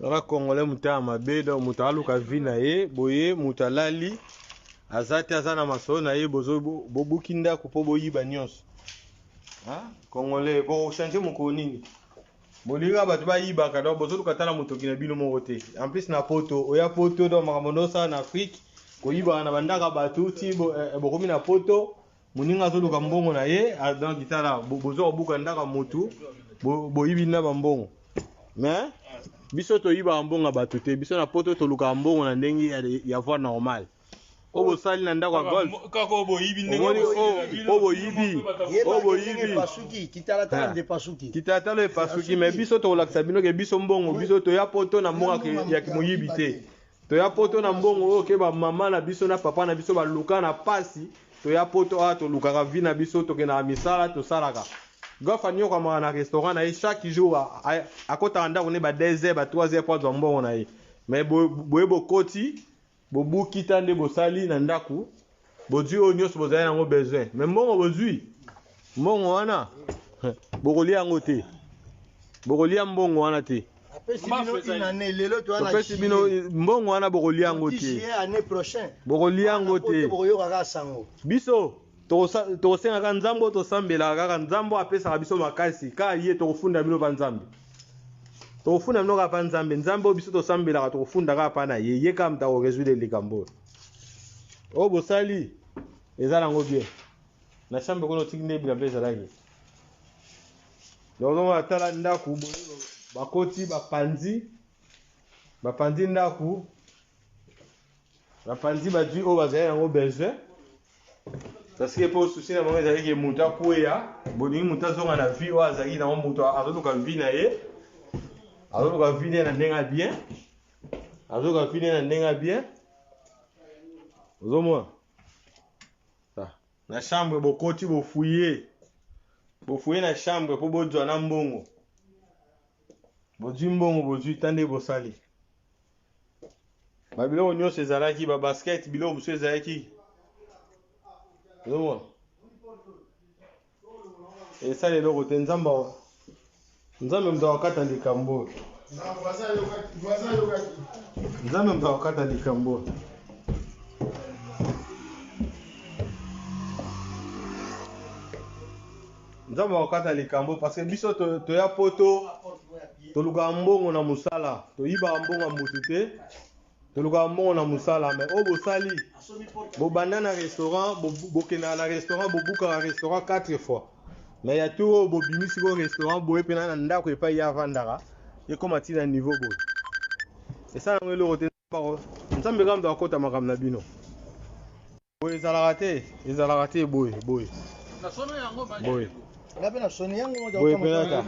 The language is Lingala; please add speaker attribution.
Speaker 1: Ora Congolais muta mabe do muta aluka vina ye boye muta lali azati azana maso na ye bozo bobukinda kupo boyiba nyonso. Congolais bo changer moko nini? Boliga batu ba yiba ka do bozo lukatala mutoki na bino moko te. En plus na poto oya poto do makamondo sa na Afrique ko yiba na bandaka batu ti bokomi na poto muninga zo luka mbongo na ye dans gitala bozo buka ndaka mutu boyibi na bambongo. Mais biso to yiba mbongo batu te biso na poto to luka mbongo na ndenge ya voie normal. Obo sali na ndako golf
Speaker 2: kako boyibi ndenge
Speaker 3: oboyibi pasuki kitala de pasuki
Speaker 1: kitala e pasuki mais biso to laksa bino ke biso mbongo biso to ya poto na mbongo ya kimoyibi te to ya poto na mbongo ke ba mama na biso na papa na biso ba luka na pasi to ya poto a to luka ka vi na biso to ke na misala to salaka golf anyo kama na restaurant na chaque jour akota ndako ne ba 2h ba 3h pour zo mbongo na ye mais boyebo koti bobuki tande bosali na ndaku bozui onyos bozali nango besoin mais mbongo bozui mbongo wana bokolia yango te bokolia mbongo wana te apesi bino mbongo wana bokolia yango te bokolia yango te biso tokosengaka nzambo tosambelaka kaka nzambo apesaka biso makasi kaka ye tokofunda bino pa nzambe tokofunda bino kaka pa nzambe nzambe biso tosambelaka tokofunda kaka pa na ye ye kaka mutako résoudre likambo oyo bosali eza nango bien na chambre kono otiki nde bilamba ezalaki donc atala ndaku bakoti bapanzi ndaku bapanzi bazwi oyo bazali yango besoin parce que po souci na bango ezalaki mutu akweya bolingi mutu azonga na vie oyo azalaki nango mutu azoluka vie na ye azoluka vie na ndenge bien azoluka vie na ndenge bien ozomona na chambre bokoti bofuye na chambre po bozwa na mbongo bozwi mbongo bozwi tande bosali babiloko nyonso ezalaki babasket biloko mosusu ezalaki ozomona esala eloko te nzambe moto akokata likambo nzambe moto akokata likambo nzambe akokata likambo parce que biso toya poto toluka mbongo na musala toyibaka mbongo ya mutu te toluka mbongo na musala mais oyo bosali bobanda na restaurant bokendaka na restaurant bobukaka restaurant 4 fois mais ya tu oyo bobimisi ko restaurant boye mpena na ndako epai ye avandaka ekoma ti na niveau boye esala yango eloko te nzambe kaka moto akota makambo na bino boye ezalaka te boye
Speaker 2: na sono yango
Speaker 1: boye
Speaker 3: na soni yango
Speaker 1: boye penaka